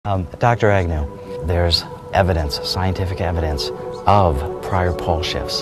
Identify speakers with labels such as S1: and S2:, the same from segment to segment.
S1: Dr. Agnew, there's evidence, scientific evidence, of prior pole shifts.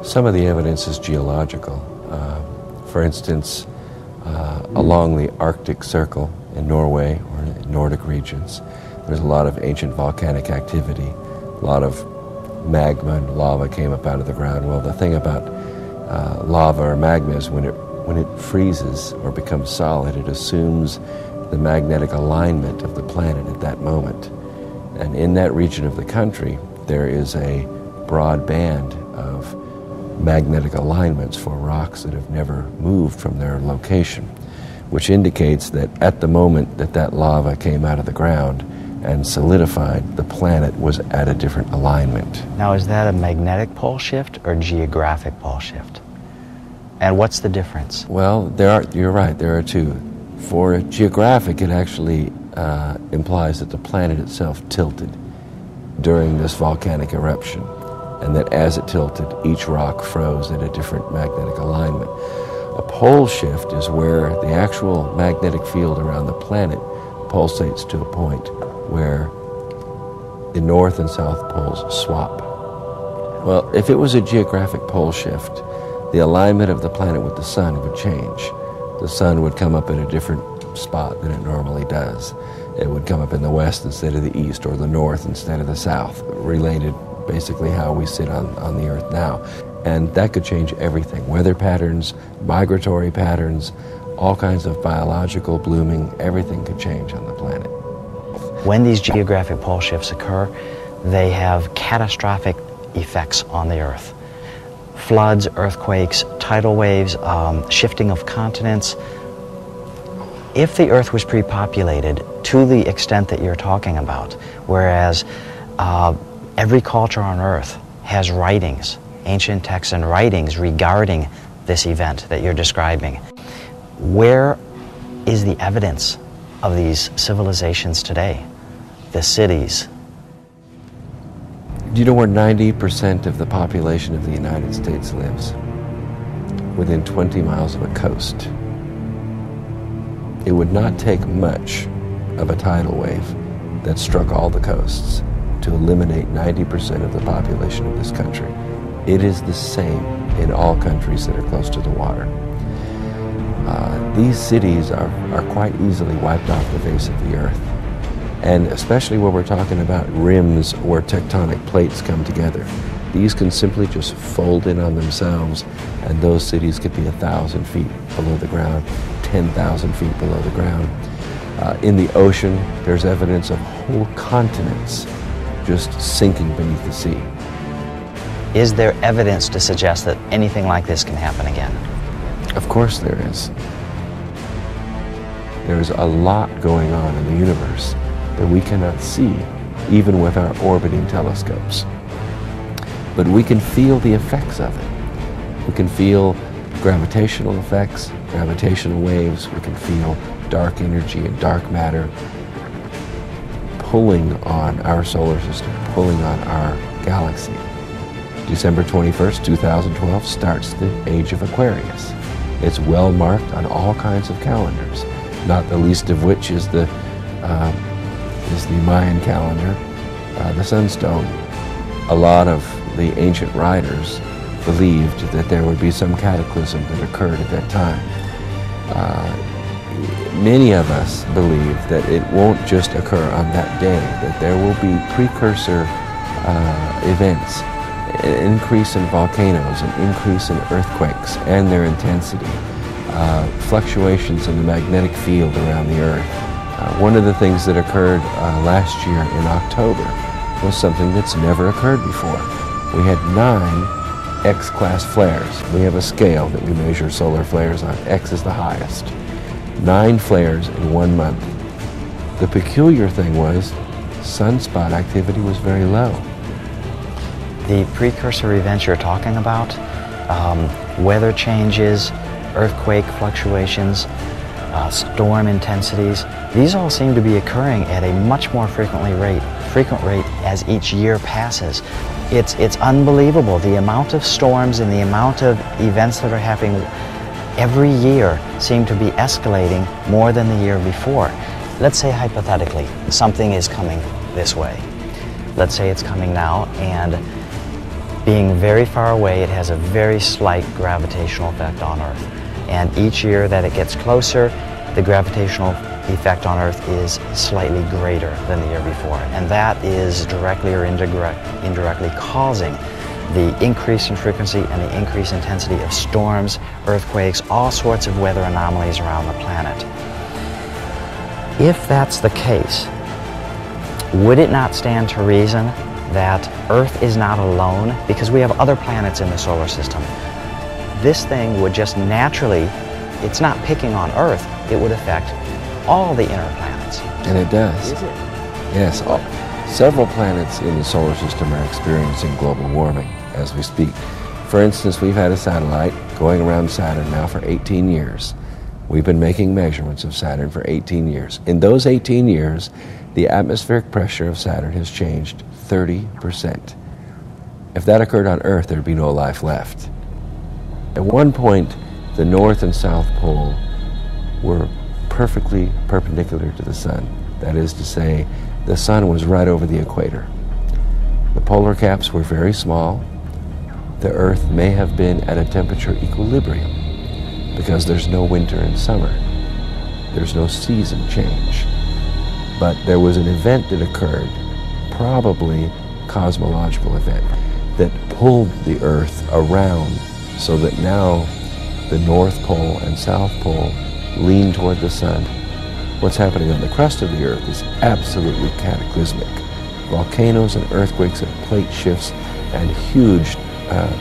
S2: Some of the evidence is geological. For instance, along the Arctic Circle in Norway or in Nordic regions, there's a lot of ancient volcanic activity. A lot of magma and lava came up out of the ground. Well, the thing about lava or magma is when it freezes or becomes solid, it assumes the magnetic alignment of the planet at that moment. And in that region of the country, there is a broad band of magnetic alignments for rocks that have never moved from their location, which indicates that at the moment that that lava came out of the ground and solidified, the planet was at a different alignment.
S1: Now, is that a magnetic pole shift or geographic pole shift? And what's the difference?
S2: Well, you're right, there are two. For geographic, it actually implies that the planet itself tilted during this volcanic eruption, and that as it tilted, each rock froze at a different magnetic alignment. A pole shift is where the actual magnetic field around the planet pulsates to a point where the north and south poles swap. Well, if it was a geographic pole shift, the alignment of the planet with the sun would change. The sun would come up in a different spot than it normally does. It would come up in the west instead of the east, or the north instead of the south, related basically how we sit on the earth now. And that could change everything. Weather patterns, migratory patterns, all kinds of biological blooming, everything could change on the planet.
S1: When these geographic pole shifts occur, they have catastrophic effects on the earth. Floods, earthquakes, tidal waves, shifting of continents. If the earth was pre-populated to the extent that you're talking about, whereas every culture on earth has writings, ancient texts and writings regarding this event that you're describing, where is the evidence of these civilizations today? The cities.
S2: Do you know where 90% of the population of the United States lives? Within 20 miles of a coast. It would not take much of a tidal wave that struck all the coasts to eliminate 90% of the population of this country. It is the same in all countries that are close to the water. These cities are quite easily wiped off the face of the earth. And especially where we're talking about rims where tectonic plates come together. These can simply just fold in on themselves, and those cities could be 1,000 feet below the ground, 10,000 feet below the ground. In the ocean, there's evidence of whole continents just sinking beneath the sea.
S1: Is there evidence to suggest that anything like this can happen again?
S2: Of course there is. There's a lot going on in the universe that we cannot see, even with our orbiting telescopes. But we can feel the effects of it. We can feel gravitational effects, gravitational waves. We can feel dark energy and dark matter pulling on our solar system, pulling on our galaxy. December 21st, 2012 starts the age of Aquarius. It's well marked on all kinds of calendars, not the least of which is the Mayan calendar, the sunstone. A lot of the ancient writers believed that there would be some cataclysm that occurred at that time. Many of us believe that it won't just occur on that day, that there will be precursor events, an increase in volcanoes, an increase in earthquakes and their intensity, fluctuations in the magnetic field around the earth. One of the things that occurred last year in October was something that's never occurred before. We had 9 X-class flares. We have a scale that we measure solar flares on. X is the highest. 9 flares in 1 month. The peculiar thing was sunspot activity was very low.
S1: The precursor events you're talking about, weather changes, earthquake fluctuations, storm intensities, these all seem to be occurring at a much more frequent rate as each year passes. It's unbelievable, the amount of storms and the amount of events that are happening every year seem to be escalating more than the year before. Let's say hypothetically, something is coming this way. Let's say it's coming now, and being very far away, it has a very slight gravitational effect on Earth. And each year that it gets closer, the gravitational effect on Earth is slightly greater than the year before. And that is directly or indirectly causing the increase in frequency and the increase in intensity of storms, earthquakes, all sorts of weather anomalies around the planet. If that's the case, would it not stand to reason that Earth is not alone? Because we have other planets in the solar system. This thing would just naturally, it's not picking on Earth, it would affect all the inner planets.
S2: And it does.
S1: Is it?
S2: Yes. Several planets in the solar system are experiencing global warming as we speak. For instance, we've had a satellite going around Saturn now for 18 years. We've been making measurements of Saturn for 18 years. In those 18 years, the atmospheric pressure of Saturn has changed 30%. If that occurred on Earth, there'd be no life left. At one point, the North and South Pole were perfectly perpendicular to the Sun. That is to say, the Sun was right over the equator. The polar caps were very small. The Earth may have been at a temperature equilibrium because there's no winter and summer. There's no season change. But there was an event that occurred, probably a cosmological event, that pulled the Earth around so that now the North Pole and South Pole lean toward the Sun. What's happening on the crust of the Earth is absolutely cataclysmic. Volcanoes and earthquakes and plate shifts and huge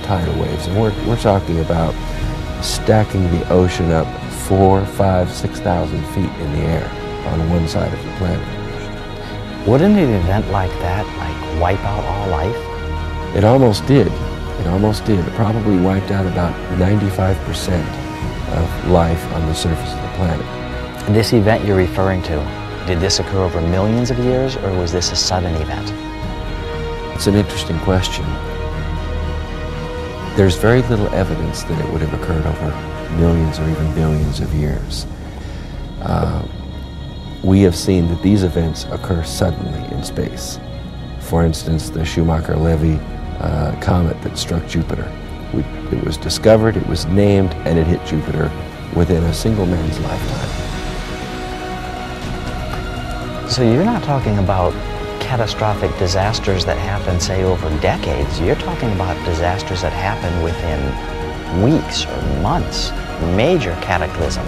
S2: tidal waves. And we're talking about stacking the ocean up 4,000, 5,000, 6,000 feet in the air on one side of the planet.
S1: Wouldn't an event like that wipe out all life?
S2: It almost did. It almost did. It probably wiped out about 95% of life on the surface of the planet.
S1: This event you're referring to, did this occur over millions of years, or was this a sudden event?
S2: It's an interesting question. There's very little evidence that it would have occurred over millions or even billions of years. We have seen that these events occur suddenly in space. For instance, the Schumacher-Levy comet that struck Jupiter. It was discovered, it was named, and it hit Jupiter within a single man's lifetime.
S1: So you're not talking about catastrophic disasters that happen, say, over decades. You're talking about disasters that happen within weeks or months, major cataclysm,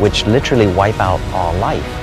S1: which literally wipe out all life.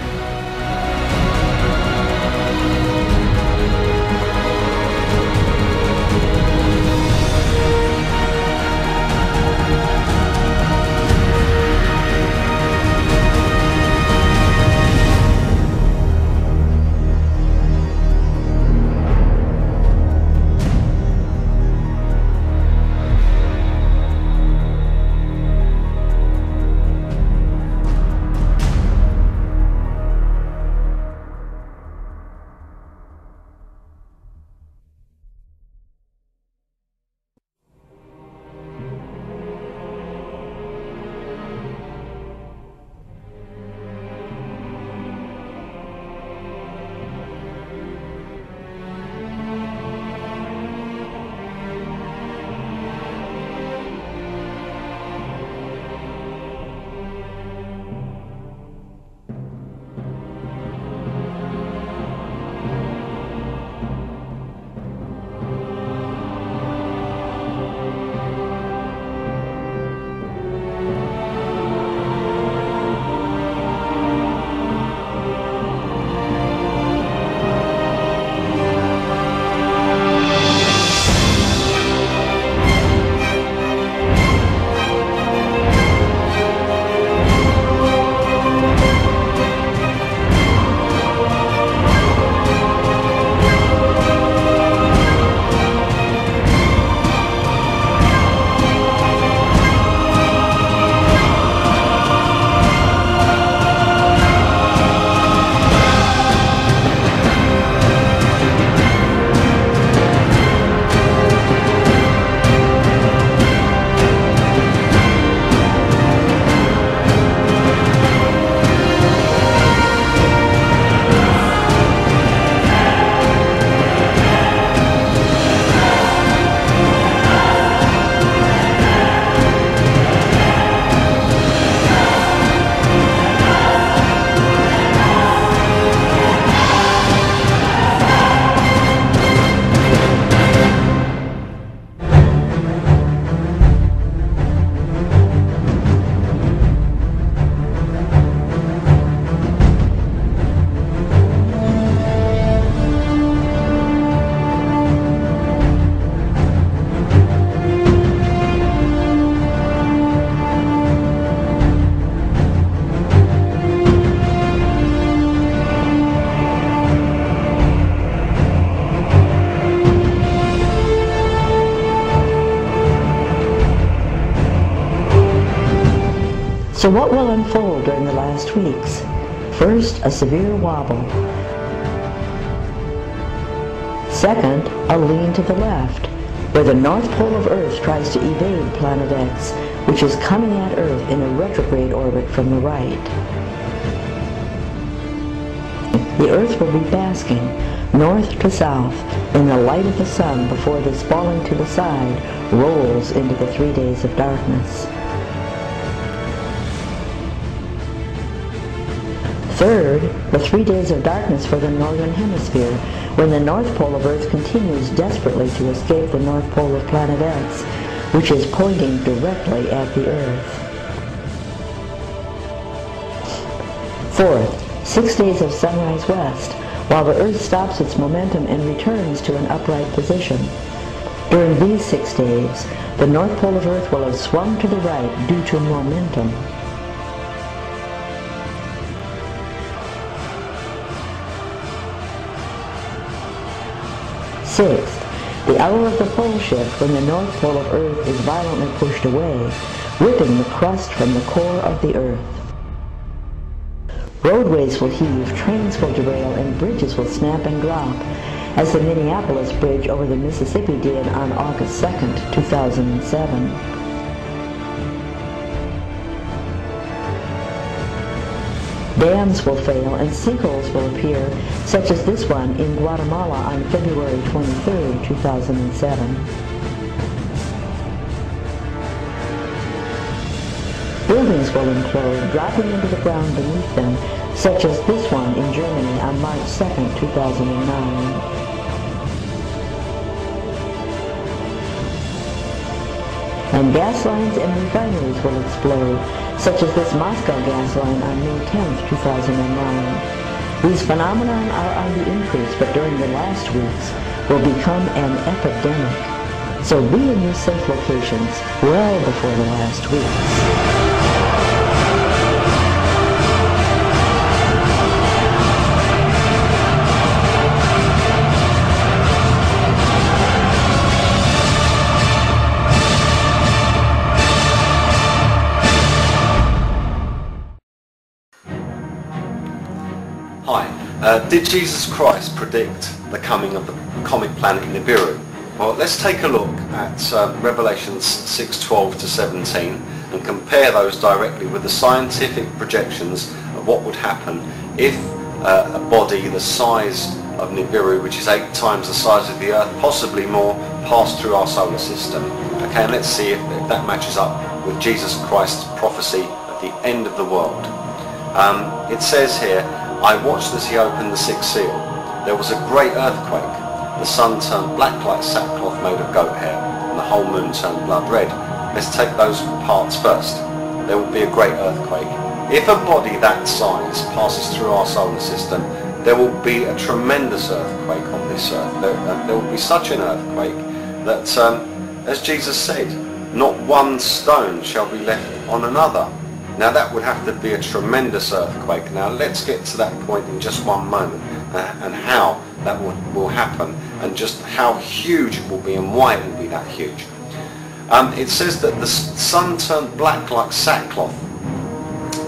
S3: So what will unfold during the last weeks? First, a severe wobble. Second, a lean to the left, where the North Pole of Earth tries to evade Planet X, which is coming at Earth in a retrograde orbit from the right. The Earth will be basking, north to south, in the light of the sun before this falling to the side rolls into the 3 days of darkness. Third, the 3 days of darkness for the northern hemisphere, when the North Pole of Earth continues desperately to escape the North Pole of Planet X, which is pointing directly at the Earth. Fourth, 6 days of sunrise west, while the Earth stops its momentum and returns to an upright position. During these 6 days, the North Pole of Earth will have swung to the right due to momentum. Sixth, the hour of the pole shift when the North Pole of Earth is violently pushed away, ripping the crust from the core of the Earth. Roadways will heave, trains will derail, and bridges will snap and drop, as the Minneapolis Bridge over the Mississippi did on August 2nd, 2007. Dams will fail and sinkholes will appear, such as this one in Guatemala on February 23, 2007. Buildings will implode, dropping into the ground beneath them, such as this one in Germany on March 2, 2009. And gas lines and refineries will explode, such as this Moscow gas line on May 10, 2009. These phenomena are on the increase, but during the last weeks will become an epidemic. So be in your safe locations well before the last weeks.
S4: Hi, did Jesus Christ predict the coming of the comet planet Nibiru? Well, let's take a look at Revelations 6:12 to 17 and compare those directly with the scientific projections of what would happen if a body the size of Nibiru, which is 8 times the size of the Earth, possibly more, passed through our solar system. Okay, and let's see if that matches up with Jesus Christ's prophecy at the end of the world. It says here, I watched as he opened the 6th seal. There was a great earthquake. The sun turned black like sackcloth made of goat hair, and the whole moon turned blood red. Let's take those parts first. There will be a great earthquake. If a body that size passes through our solar system, there will be a tremendous earthquake on this earth. There will be such an earthquake that, as Jesus said, not one stone shall be left on another. Now that would have to be a tremendous earthquake. Now let's get to that point in just one moment and how that will happen and just how huge it will be and why it will be that huge. It says that the sun turned black like sackcloth.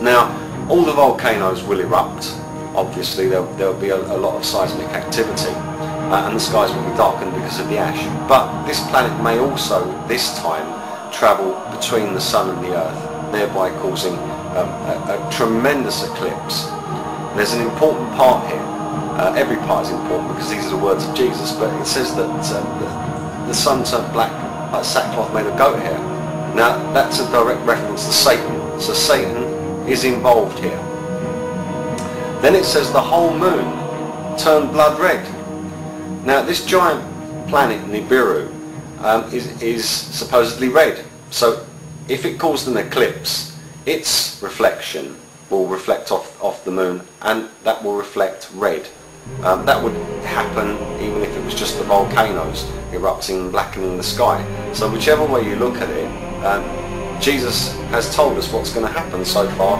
S4: Now all the volcanoes will erupt. Obviously there will be a lot of seismic activity and the skies will be darkened because of the ash. But this planet may also this time travel between the sun and the earth, thereby causing a tremendous eclipse. There's an important part here. Every part is important because these are the words of Jesus, but it says that the sun turned black like sackcloth made of goat hair. Now that's a direct reference to Satan, so Satan is involved here. Then it says the whole moon turned blood red. Now this giant planet Nibiru is supposedly red, so if it caused an eclipse, its reflection will reflect off the moon, and that will reflect red. That would happen even if it was just the volcanoes erupting and blackening the sky. So whichever way you look at it, Jesus has told us what's going to happen so far.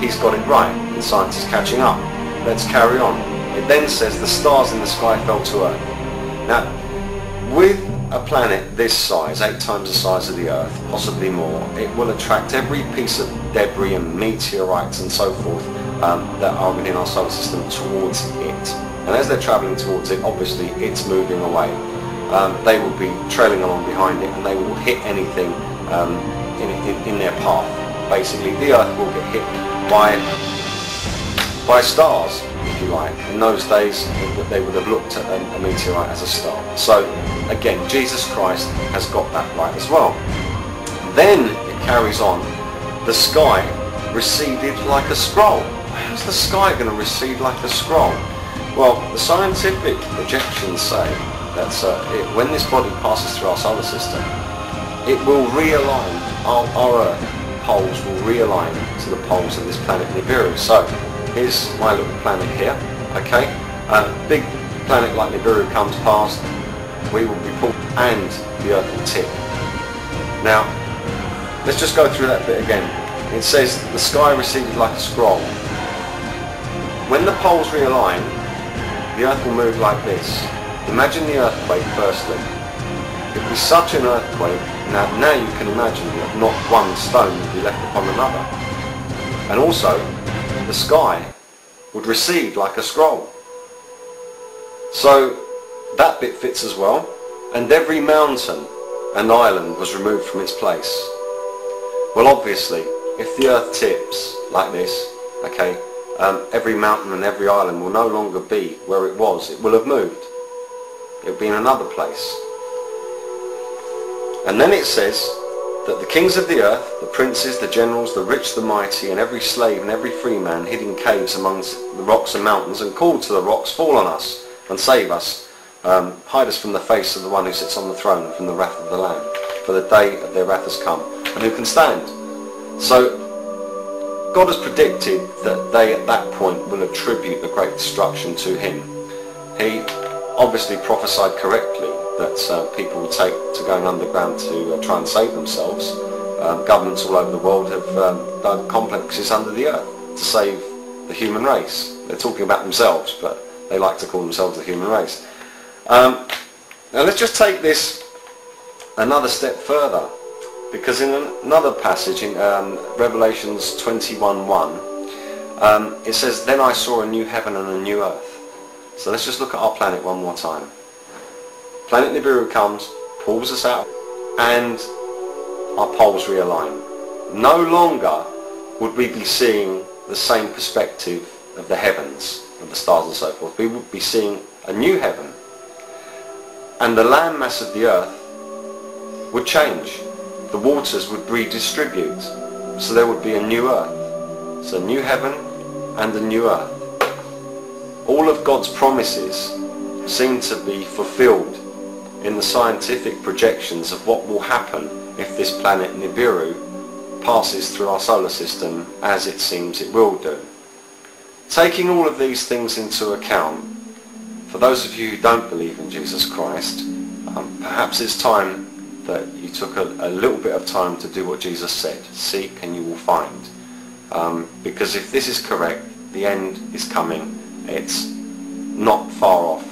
S4: He's got it right, and science is catching up. Let's carry on. It then says the stars in the sky fell to earth. Now, with a planet this size, 8 times the size of the Earth, possibly more, it will attract every piece of debris and meteorites and so forth that are within our solar system towards it. And as they're travelling towards it, obviously it's moving away. They will be trailing along behind it, and they will hit anything in their path. Basically, the Earth will get hit by stars, if you like. In those days, they would have looked at a meteorite as a star. So, again, Jesus Christ has got that right as well. Then it carries on. The sky receded like a scroll. How's the sky going to recede like a scroll? Well, the scientific projections say that when this body passes through our solar system, it will realign, our Earth poles will realign to the poles of this planet Nibiru. So, here's my little planet here, okay? Big planet like Nibiru comes past, we will be pulled and the Earth will tip. Now, let's just go through that bit again. It says the sky receded like a scroll. When the poles realign, the Earth will move like this. Imagine the earthquake firstly. It would be such an earthquake, now you can imagine that not one stone would be left upon another. And also, the sky would recede like a scroll. So that bit fits as well. And every mountain and island was removed from its place. Well, obviously, if the Earth tips like this, okay, every mountain and every island will no longer be where it was. It will have moved. It will be in another place. And then it says that the kings of the earth, the princes, the generals, the rich, the mighty, and every slave and every free man hid in caves amongst the rocks and mountains, and called to the rocks, fall on us and save us. Hide us from the face of the one who sits on the throne and from the wrath of the Lamb. For the day of their wrath has come. And who can stand? So God has predicted that they at that point will attribute the great destruction to him. He obviously prophesied correctly that people will take to going underground to try and save themselves. Governments all over the world have dug complexes under the earth to save the human race. They're talking about themselves, but they like to call themselves the human race. Now let's just take this another step further, because in another passage in Revelations 21:1, it says, "Then I saw a new heaven and a new earth." So let's just look at our planet one more time. Planet Nibiru comes, pulls us out, and our poles realign. No longer would we be seeing the same perspective of the heavens, of the stars and so forth. We would be seeing a new heaven. And the land mass of the earth would change. The waters would redistribute. So there would be a new earth. So a new heaven and a new earth. All of God's promises seem to be fulfilled in the scientific projections of what will happen if this planet Nibiru passes through our solar system as it seems it will do. Taking all of these things into account, for those of you who don't believe in Jesus Christ, perhaps it's time that you took a little bit of time to do what Jesus said. Seek and you will find. Because if this is correct, the end is coming. It's not far off.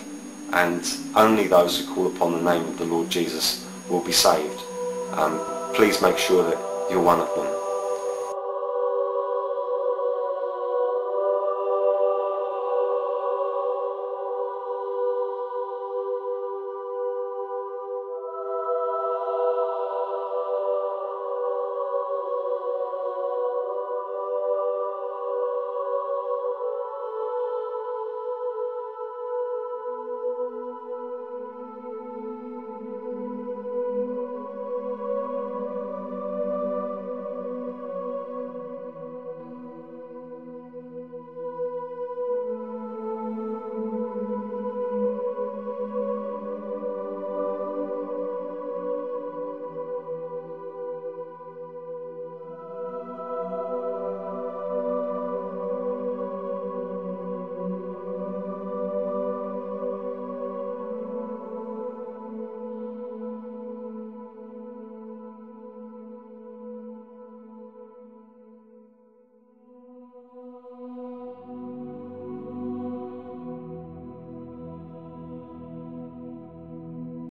S4: And only those who call upon the name of the Lord Jesus will be saved. Please make sure that you're one of them.